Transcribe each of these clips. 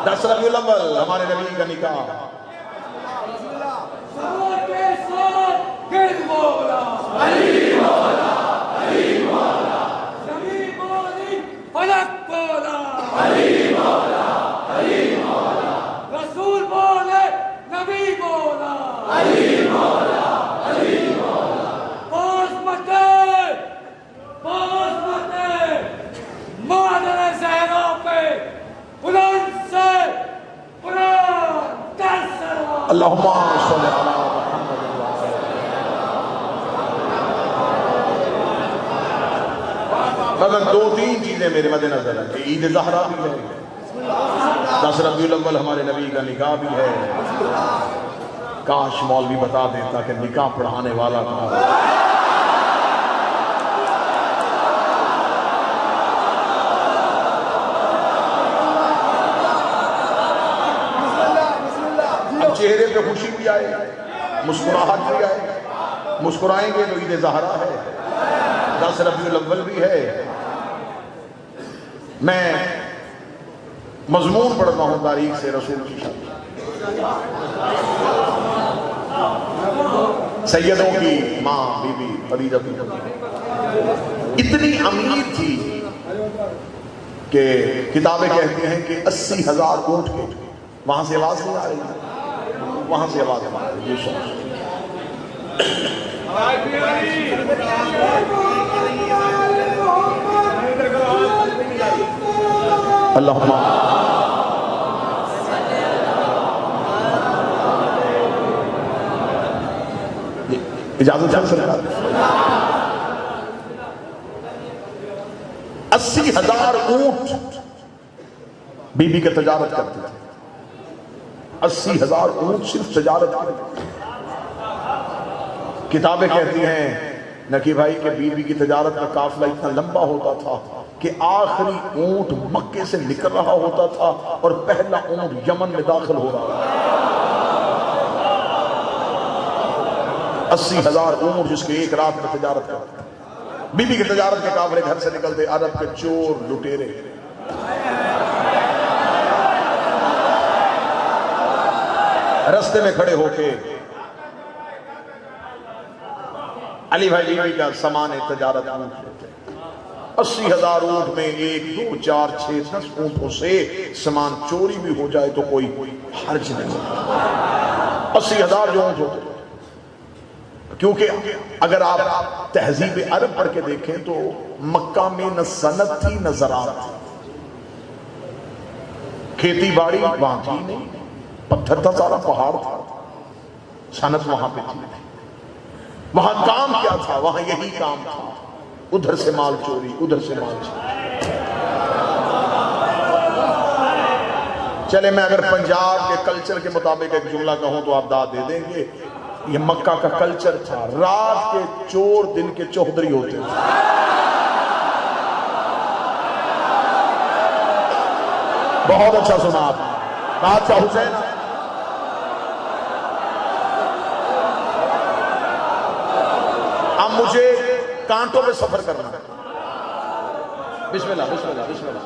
10 ربیع الاول ہمارے نبی کا نکاح. رسول بولے نبی بولا علی مولا علی مولا باز متے مادر زہرا پہ بلند سے قرآن در سروا اللہم صلی علی محمد. مگر 2-3 چیزیں میرے مد نظر ہیں. عید زہرا بھی ہے, 10 ربیع الاول ہمارے نبی کا نکاح بھی ہے. کاش مولوی بتا دیتا کہ نکاح پڑھانے والا کہاں ہے. اب چہرے پہ خوشی بھی آئے, مسکراہٹ بھی آئے. مسکرائیں گے تو عید زہرا ہے, 10 ربیع الاول بھی ہے. میں مضمون پڑھتا ہوں تاریخ سے رسول کی شان. سیدوں کی ماں بی بی خدیجہ اتنی امیر تھی کہ کتابیں کہتی ہیں کہ 80,000 اونٹ کے. وہاں سے آواز نہیں آ رہی, وہاں سے آواز آ رہی ہے. اللہم اجازت چاہتے ہیں. 80,000 اونٹ بی بی کے تجارت کرتے تھے. 80,000 اونٹ صرف تجارت کرتے. کتابیں کہتی ہیں نکی بھائی کہ بی بی کی تجارت کا قافلہ اتنا لمبا ہوتا تھا کہ آخری اونٹ مکے سے نکل رہا ہوتا تھا اور پہلا اونٹ یمن میں داخل ہو رہا تھا. 80,000 اونٹ جس کے ایک رات میں تجارت کرتے. بی بی کی تجارت کے قافلے گھر سے نکلتے. عرب کے چور لٹیرے رستے میں کھڑے ہو کے علی بھائی بی بی کا سامان تجارت ہوتے. 80,000 اونٹ میں 1 2 4 6 10 اونٹوں سے سامان چوری بھی ہو جائے تو کوئی حرج نہیں. 80,000 جو اونٹ ہوتے. کیونکہ اگر آپ تہذیب عرب پڑھ کے دیکھیں تو مکہ میں نہ صنعت تھی نہ زراعت تھی. کھیتی باڑی وہاں تھی نہیں, پتھر تھا سارا, پہاڑ تھا. صنعت وہاں پہ تھی. وہاں کام کیا تھا؟ وہاں یہی کام تھا, ادھر سے مال چوری, ادھر سے مال چوری. چلے میں اگر پنجاب کے کلچر کے مطابق ایک جملہ کہوں تو آپ داد دے دیں گے. یہ مکہ کا کلچر تھا. رات کے چور دن کے چوہدری ہوتے تھے. بہت اچھا سنا آپ نے. بادشاہ حسین اب مجھے کانٹوں پہ سفر کرنا ہے. بسم اللہ بسم اللہ بسم اللہ.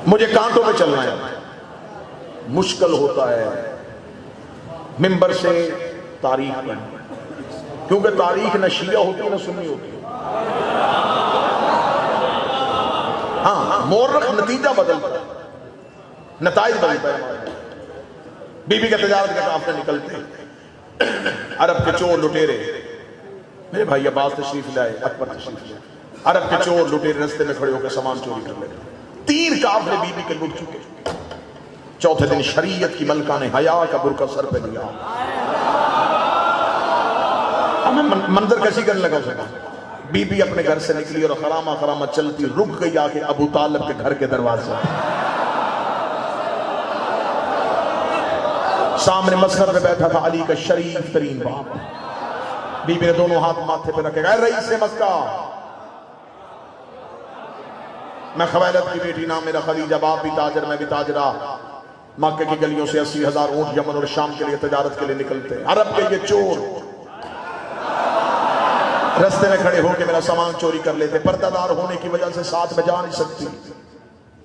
مجھے کانٹوں پہ چلنا ہے. مشکل ہوتا ہے ممبر سے تاریخ پڑھنا, کیونکہ تاریخ نہ شیعہ ہوتی نہ سنی ہوتی. ہاں مورخ نتیجہ بدلتا ہے, نتائج بدلتا ہے. بی بی کے تجارت کا قافلے نکلتے. عرب کے چور لٹیرے, میرے بھائی عباس تشریف لائے, اکبر تشریف لائے. عرب کے چور لٹیرے رستے میں کھڑے ہو کے سامان چوری کر لیتے. 3 قافلے بی بی کے لٹ چکے. چوتھے دن شریعت کی ملکہ نے حیا کا برقع سر پہ لیا. میں منظر کیسی کرنے لگا اسے. بی بی اپنے گھر سے نکلی اور خرامہ خرامہ چلتی رک گئی آ کے ابو طالب کے گھر کے دروازے. سامنے مسند پہ بیٹھا تھا علی کا شریف ترین باپ. بی بی نے دونوں ہاتھ ماتھے پہ رکھے, اے رئیس مکہ, میں خویلد کی بیٹی, نام میرا خدیجہ, باپ بھی تاجر میں بھی تاجرہ. مکہ کی گلیوں سے 80,000 اونٹ یمن اور شام کے لیے تجارت کے لیے نکلتے. عرب کے یہ چور رستے میں کھڑے ہو کے میرا سامان چوری کر لیتے. پردہ دار ہونے کی وجہ سے ساتھ میں جا نہیں سکتی.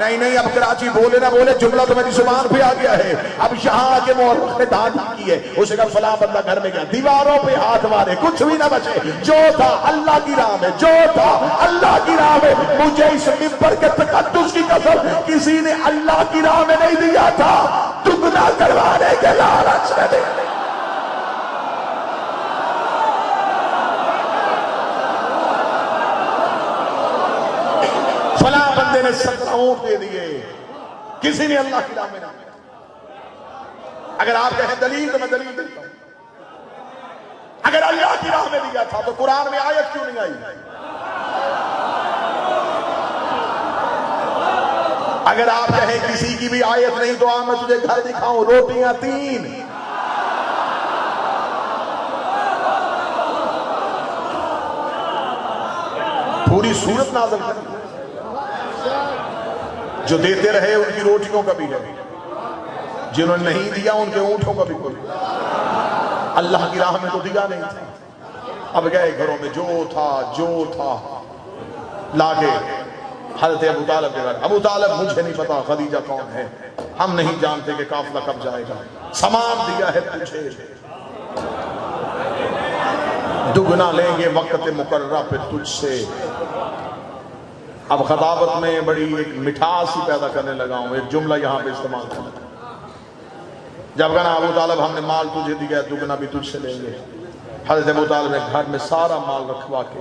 نہیں نہیں اب کراچی بولے نہ بولے جملہ تو میری زبان پہ آ گیا ہے. اب یہاں کے مورخ نے داد کی ہے, اسے کہا فلاں بندہ گھر میں گیا, دیواروں پہ ہاتھ مارے, کچھ بھی نہ بچے, جو تھا اللہ کی راہ میں, جو تھا اللہ کی راہ میں. مجھے اس ممبر کے تقدس کی قسم کسی نے اللہ کی راہ میں نہیں دیا تھا, دگنا کروانے کے لالچ میں دے. فلاں بندے نے 17 اونٹ دے دیے, کسی نے اللہ کی راہ میں نہیں. اگر آپ کہیں دلیل تو میں دلیل دیتا ہوں. اگر اللہ کی راہ میں دیا تھا تو قرآن میں آیت کیوں نہیں آئی؟ اگر آپ کہیں کسی کی بھی آیت نہیں تو میں تجھے گھر دکھاؤں, روٹیاں 3. پوری سورت نازل کر, جو دیتے رہے ان کی روٹیوں کا بھی ہے, جنہوں نے نہیں دیا ان کے اونٹوں کا بھی کوئی. اللہ کی راہ میں تو دیا نہیں تھا. اب گئے گھروں میں, جو تھا لا کے حضرت ابو طالب کے گھر. ابو طالب مجھے نہیں پتا خدیجہ کون ہے, ہم نہیں جانتے کہ قافلہ کب جائے گا, سامان دیا ہے تجھے, دگنا لیں گے وقت مقررہ پہ تجھ سے. اب خطابت میں بڑی ایک مٹھاس ہی پیدا کرنے لگا ہوں, ایک جملہ یہاں پہ استعمال کرنا. جب کہنا ابو طالب ہم نے مال تجھے دیا, دگنا بھی تجھ سے لیں گے. حضرت ابو طالب نے گھر میں سارا مال رکھوا کے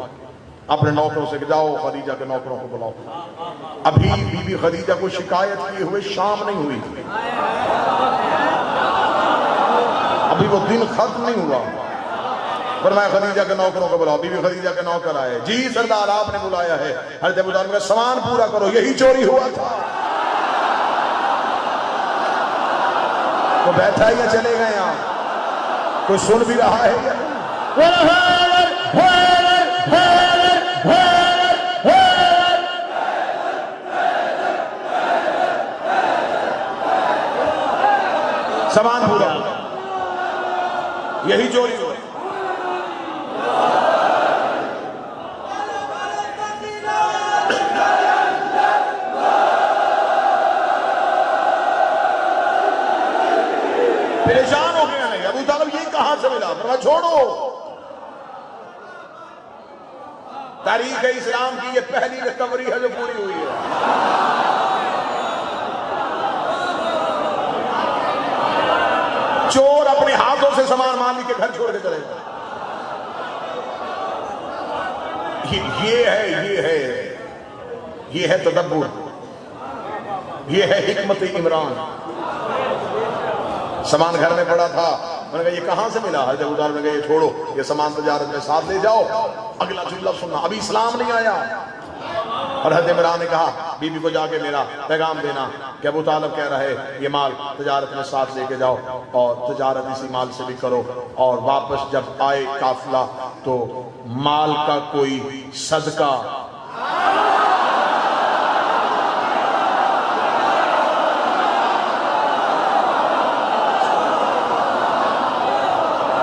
اپنے نوکروں سے جاؤ خدیجہ کے نوکروں کو بلاؤ. ابھی بی بی خدیجہ کو شکایت کیے ہوئے شام نہیں ہوئی, ابھی وہ دن ختم نہیں ہوا. فرمایا خدیجہ کے نوکروں کو بلاؤ. بی بی خدیجہ کے نوکر آئے, جی سردار آپ نے بلایا ہے. حضرت ابو طالب کا سامان پورا کرو, یہی چوری ہوا تھا. وہ بیٹھا ہے یا چلے گئے آپ؟ کوئی سن بھی رہا ہے یا سامان پورا, یہی چوری ہوا. پریشان ہو گیا نہیں. ابو طالب یہ کہاں سے ملا؟ فرمایا چھوڑو, تاریخ اسلام کی یہ پہلی ریکوری ہے جو پوری ہوئی ہے. چور اپنے ہاتھوں سے سامان مالک کے گھر چھوڑ کے چلے گئے. یہ ہے تدبر, یہ ہے حکمت عمران. سامان گھر میں پڑا تھا, میں نے کہا یہ کہاں سے ملا؟ حضرت ابو طالب نے کہا یہ چھوڑو, یہ سامان تجارت میں ساتھ لے جاؤ. اگلا جملہ سننا, ابھی اسلام نہیں آیا. اور حضرت عمران نے کہا بی بی کو جا کے میرا پیغام دینا کہ ابو طالب کہہ رہے یہ مال تجارت میں ساتھ لے کے جاؤ اور تجارت اسی مال سے بھی کرو, اور واپس جب آئے قافلہ تو مال کا کوئی صدقہ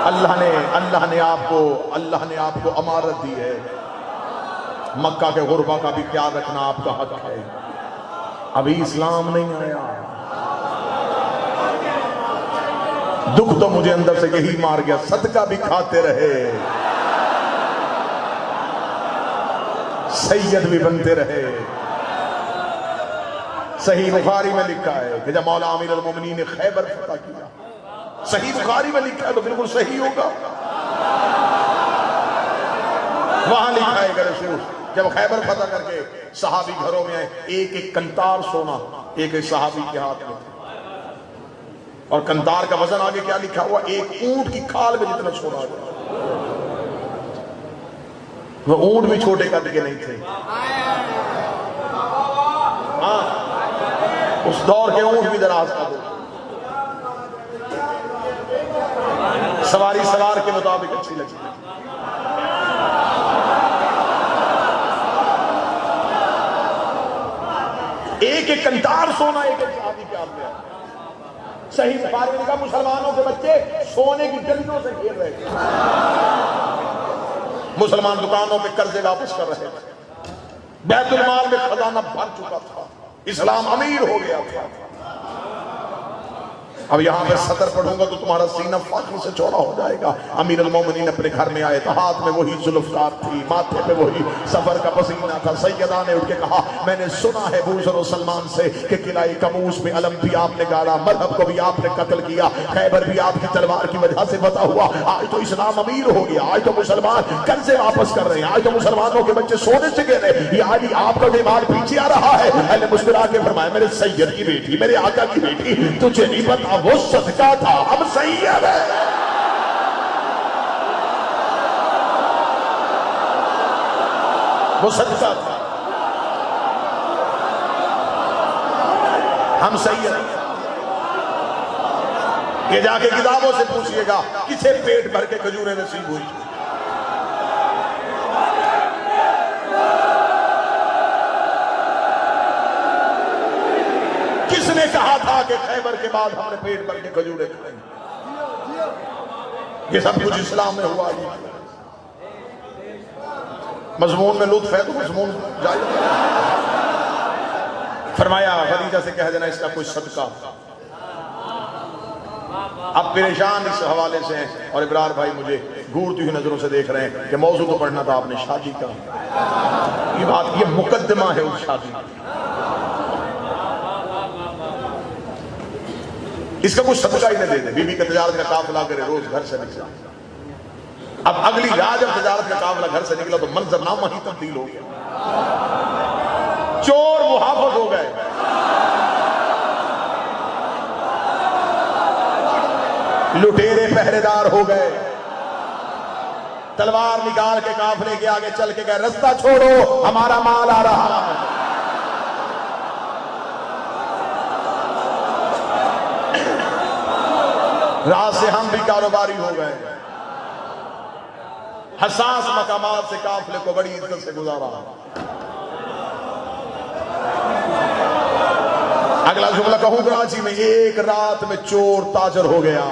اللہ نے آپ کو امارت دی ہے. مکہ کے غربا کا بھی خیال رکھنا آپ کا حق ہے. ابھی اسلام نہیں آیا. دکھ تو مجھے اندر سے یہی مار گیا, صدقہ بھی کھاتے رہے, سید بھی بنتے رہے. صحیح بخاری میں لکھا ہے کہ جب مولا امیر المومنین نے خیبر فتح کیا, صحیح بخاری میں لکھا ہے تو بالکل صحیح ہوگا. وہاں لکھا ہے کہ جب خیبر فتح کر کے صحابی گھروں میں آئے, ایک ایک کنتار سونا ایک ایک صحابی کے ہاتھ میں, اور کنتار کا وزن آگے کیا لکھا ہوا, ایک اونٹ کی کھال میں جتنا سونا گیا. وہ اونٹ بھی چھوٹے قد کے نہیں تھے, ہاں اس دور کے اونٹ بھی دراز کا دو, سواری سوار کے مطابق اچھی لگتی. ایک ایک کنتار سونا ایک ایک صحابی کے ہاتھ میں آیا. صحیح بخاری میں کہا مسلمانوں کے بچے سونے کی ڈلیوں سے کھیل رہے تھے, مسلمان دکانوں پہ قرضے واپس کر رہے تھے, بیت المال میں خزانہ بھر چکا تھا, اسلام امیر ہو گیا تھا. اب یہاں پہ سطر پڑھوں گا تو تمہارا سینہ فخر سے چوڑا ہو جائے گا. امیر المومنین اپنے گھر میں آئے تو ہاتھ میں وہی ذوالفقار تھی, ماتھے پہ وہی سفر کا پسینہ تھا. سیدہ نے اٹھ کے کہا میں نے سنا ہے بوذر و سلمان سے کہ قلعہ کموس میں علم بھی آپ نے گاڑا, مذہب کو بھی آپ نے قتل کیا, خیبر بھی آپ کی تلوار کی وجہ سے فتح ہوا. آج تو اسلام امیر ہو گیا, آج تو مسلمان قرضے واپس کر رہے ہیں, آج تو مسلمانوں کے بچے سونے سے گر رہے ہیں. یہ آج آپ کا دماغ پیچھے آ رہا ہے. اہل مسکرا کے فرمایا میرے سید کی بیٹی, میرے آقا کی بیٹی, تجھے نہیں پتا وہ صدقہ تھا, اب سید ہے. وہ صدقہ تھا, ہم سید ہیں. یہ جا کے کتابوں سے پوچھئے گا کسے پیٹ بھر کے کھجوریں نصیب ہوئی. کس نے کہا تھا کہ خیبر کے بعد ہم نے پیٹ بھر کے کھجوریں کھائیں؟ یہ سب کچھ اسلام میں ہوا. مضمون میں لطف ہے تو مضمون جائے. فرمایا خدیجہ سے کہہ دینا اس کا کوئی صدقہ. اب پریشان اس حوالے سے ہیں, اور ابرار بھائی مجھے گھورتی ہوئی نظروں سے دیکھ رہے ہیں کہ موضوع تو پڑھنا تھا آپ نے شادی کا. یہ بات, یہ مقدمہ ہے اس شادی کا. اس کا کچھ صدقہ ہی نہ دے دے. بی بی کا تجارت کا قافلہ کرے, روز گھر سے نکلا. اب اگلی رات جب تجارت کا قافلہ گھر سے نکلا تو منظرنامہ ہی تبدیل ہو گیا. چور محافظ ہو گئے, لٹیرے پہرے دار ہو گئے, تلوار نکال کے قافلے کے آگے چل کے گئے, رستہ چھوڑو ہمارا مال آ رہا ہے. راہ سے ہم بھی کاروباری ہو گئے. حساس مقامات سے قافلے کو بڑی عزت سے گزارا. اگلا جملہ کہوں کراچی میں ایک رات میں چور تاجر ہو گیا.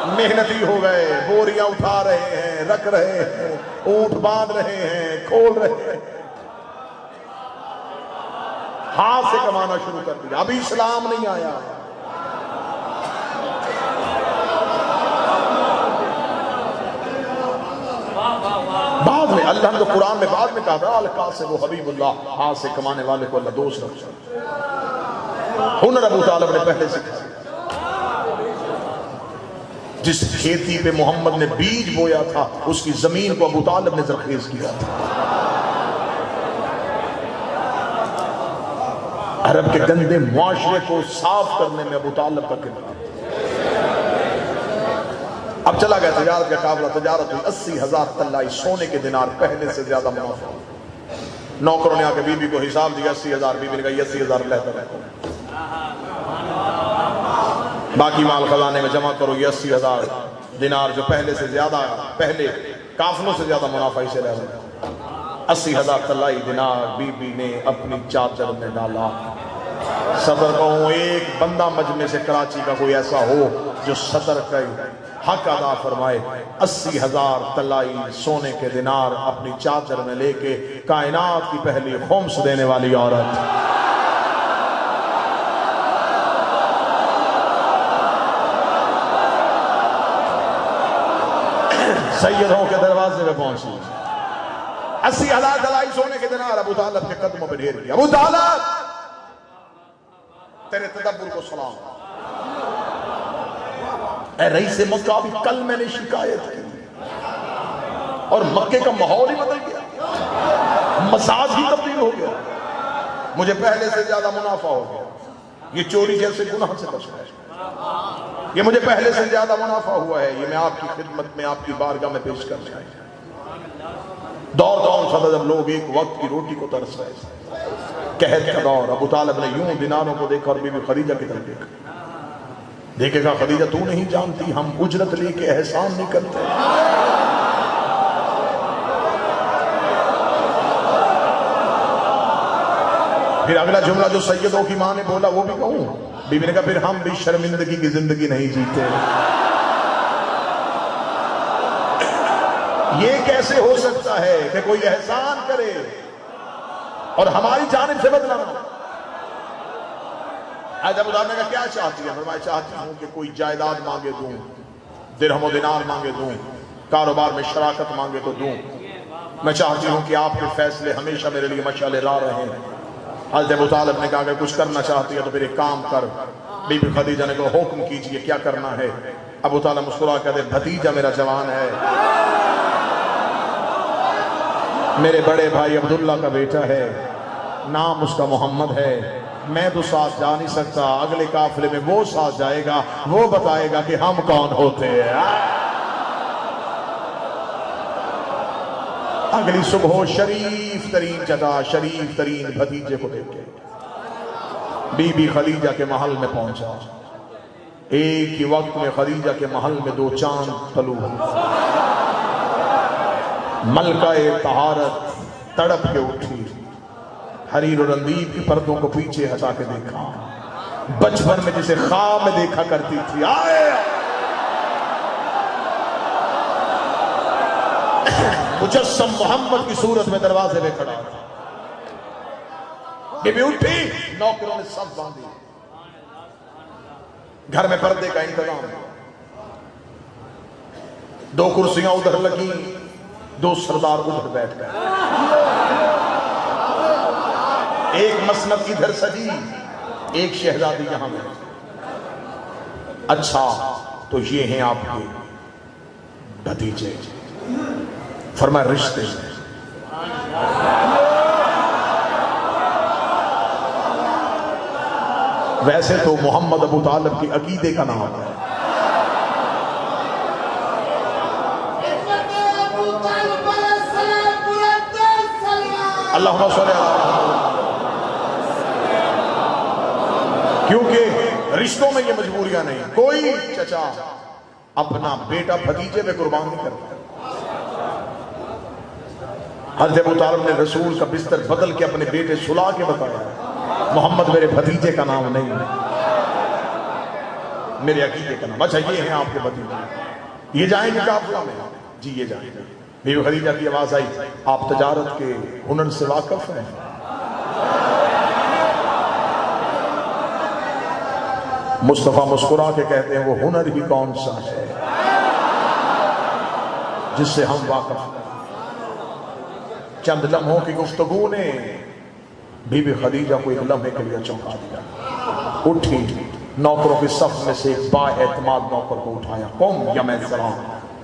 محنتی ہو گئے, بوریاں اٹھا رہے ہیں, رکھ رہے ہیں, اونٹ باندھ رہے ہیں, کھول رہے ہیں, ہاتھ سے کمانا شروع کر دیا. ابھی اسلام نہیں آیا. بعد میں اللہ نے تو قرآن میں بعد میں کہا تھا القاسم و حبیب اللہ, ہاتھ سے کمانے والے کو اللہ دوست رکھتا. ہنر ابو طالب نے پہلے سکھایا. جس کھیتی پہ محمد نے بیج بویا تھا اس کی زمین کو ابو طالب نے زرخیز کیا تھا. عرب کے گندے معاشرے کو صاف کرنے میں ابو طالب کا کردار. اب چلا گیا تجارت کا قافلہ, تجارت ہوئی. 80,000 طلائی سونے کے دینار, پہلے سے زیادہ منافع. نوکروں نے آ کے بی بی کو حساب دیا 80,000. بی بی نے کہا 80,000 بہتر ہے, باقی مال خزانے میں جمع کرو. یہ 80,000 دینار جو پہلے سے زیادہ, پہلے قافلوں سے زیادہ منافع سے رہ گیا. 80,000 طلائی دینار بی بی نے اپنی چادر میں ڈالا. صدر کہوں ایک بندہ مجمع سے کراچی کا کوئی ایسا ہو جو صدر کا حق ادا فرمائے. 80,000 طلائی سونے کے دینار اپنی چادر میں لے کے کائنات کی پہلی خمس دینے والی عورت. سیدوں کے دروازے پہ پہنچی. 80,000 طلائی سونے کے دینار ابو طالب کے قدموں پہ ڈھیر دیا. ابو طالب تیرے تدبر کو سلام. اے رئیس مکہ, ابھی کل میں نے شکایت کی اور مکے کا ماحول ہی بدل گیا, مزاج ہی تبدیل ہو گیا, مجھے پہلے سے زیادہ منافع ہو گیا. یہ چوری جیسے گناہ سے بچ گیا, یہ مجھے پہلے سے زیادہ منافع ہوا ہے. یہ میں آپ کی خدمت میں, آپ کی بارگاہ میں پیش کر رہا ہوں. دور دور صدا جب لوگ ایک وقت کی روٹی کو ترس رہے تھے, قحط کا دور. ابو طالب نے یوں دیناروں کو دیکھا اور بی بی خدیجہ کی طرف دیکھا. دیکھے گا خدیجہ تو نہیں جانتی ہم اجرت لے کے احسان نہیں کرتے. پھر اگلا جملہ جو سیدوں کی ماں نے بولا وہ بھی کہوں. بی بی نے کہا پھر ہم بھی شرمندگی کی زندگی نہیں جیتے. یہ کیسے ہو سکتا ہے کہ کوئی احسان کرے اور ہماری جانب سے بدلہ نہ ہو۔ ابو طالب نے کہا کیا چاہتی ہے؟ فرمایا چاہتی ہوں کہ کوئی جائیداد مانگے دوں، درہم و دینار مانگے دوں، کاروبار میں شراکت مانگے تو دوں، میں چاہتی ہوں کہ آپ کے فیصلے ہمیشہ میرے لیے مشعل راہ رہیں۔ حضرت ابو طالب نے کہا کہ کچھ کرنا چاہتی ہے تو پھر ایک کام کر۔ بی بی خدیجہ نے کہا حکم کیجئے کیا کرنا ہے؟ ابو طالب مسکرا کہتے بھتیجا میرا جوان ہے، میرے بڑے بھائی عبداللہ کا بیٹا ہے، نام اس کا محمد ہے، میں تو ساتھ جا نہیں سکتا، اگلے قافلے میں وہ ساتھ جائے گا، وہ بتائے گا کہ ہم کون ہوتے ہیں۔ اگلی صبح شریف ترین جگہ، شریف ترین بھتیجے کو دیکھ کے بی بی خدیجہ کے محل میں پہنچا۔ ایک ہی وقت میں خدیجہ کے محل میں دو چاند طلوع ہوئے۔ ملکہ طہارت تڑپ کے اٹھی، حریر اور اندیب کی پردوں کو پیچھے ہٹا کے دیکھا، بچپن میں جسے خواب میں دیکھا کرتی تھی، آئے مجسم محمد کی صورت میں دروازے میں کھڑا تھا۔ بی بی اٹھی، نوکروں نے سب باندھی، گھر میں پردے کا انتظام، دو کرسیاں ادھر لگی، دو سردار ادھر بیٹھ گئے، ایک مسند ادھر سجی، ایک شہزادی یہاں میں۔ اچھا تو یہ ہیں آپ کے بھتیجے؟ فرمایا رشتے ہیں۔ ویسے تو محمد ابو طالب کی عقیدے کا نام ہے، اللہم صلی اللہ علیہ وسلم، کیونکہ رشتوں میں یہ مجبوریاں نہیں، کوئی چچا اپنا بیٹا بھتیجے پہ قربان نہیں کرتا۔ حضرت ابو طالب نے رسول کا بستر بدل کے اپنے بیٹے سلا کے بتایا محمد میرے بھتیجے کا نام نہیں ہے، میرے عقیدے کا نام۔ اچھا یہ ہیں آپ کے بھتیجے، یہ جائیں گے قافلہ میں؟ جی یہ جائیں گے۔ بی بی خدیجہ کی آواز آئی آپ تجارت کے ہنر سے واقف ہیں؟ مصطفیٰ مسکرا کے کہتے ہیں وہ ہنر ہی کون سا ہے جس سے ہم واقف ہیں۔ چند لمحوں کی گفتگو نے بی بی خدیجہ کو ایک لمحے کے لیے چونکا دیا۔ اٹھی، نوکروں کی صف میں سے ایک با اعتماد نوکر کو اٹھایا، قم یا میسرہ،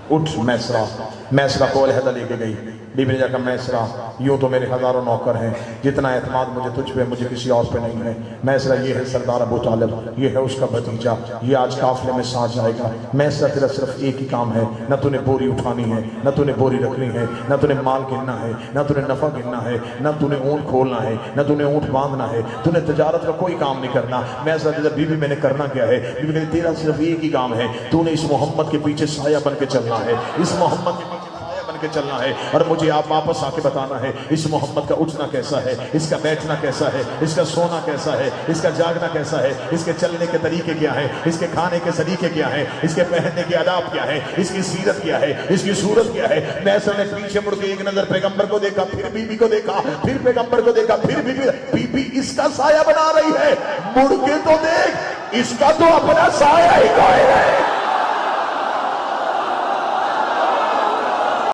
اٹھ میسرہ۔ میسرہ کو علیحدہ لے کے گئی۔ بی بی نے کہا میسرہ یوں تو میرے ہزاروں نوکر ہیں، جتنا اعتماد مجھے تجھ پہ مجھے کسی اور پہ نہیں ہے۔ میسرہ یہ ہے سردار ابو طالب، یہ ہے اس کا بھتیجا، یہ آج قافلے میں ساتھ جائے گا۔ میسرہ تیرا صرف ایک ہی کام ہے، نہ تو نے بوری اٹھانی ہے، نہ تو نے بوری رکھنی ہے، نہ تو نے مال گننا ہے، نہ تو نے نفع گننا ہے، نہ تو نے اونٹ کھولنا ہے، نہ تو نے اونٹ باندھنا ہے، تو نے تجارت کا کوئی کام نہیں کرنا۔ میسرہ کہتا بی بی میں نے کرنا کیا ہے؟ بی بی کہتی تیرا صرف ایک ہی کام ہے، تو نے اس محمد کے پیچھے سایہ بن کے چلنا ہے، اس محمد کے پیچھے سایہ بن کے چلنا ہے، اور مجھے آپ واپس آ کے بتانا ہے اس محمد کا اٹھنا کیسا ہے، اس کا بیٹھنا کیسا ہے، اس کا سونا کیسا ہے، اس کا جاگنا کیسا ہے، اس کے چلنے کے طریقے کیا ہیں، اس کے کھانے کے طریقے کیا ہیں، اس کے پہننے کے آداب کیا ہیں، اس کی سیرت کیا ہے، اس کی صورت کیا ہے۔ میسر نے پیچھے مڑ کے ایک نظر پیغمبر کو دیکھا، پھر بی بی کو دیکھا، پھر پیغمبر کو دیکھا، پھر بی بی اس کا سایہ بنا رہی ہے، مڑ کے تو دیکھ، اس کا تو اپنا سایہ ہی قائم ہے۔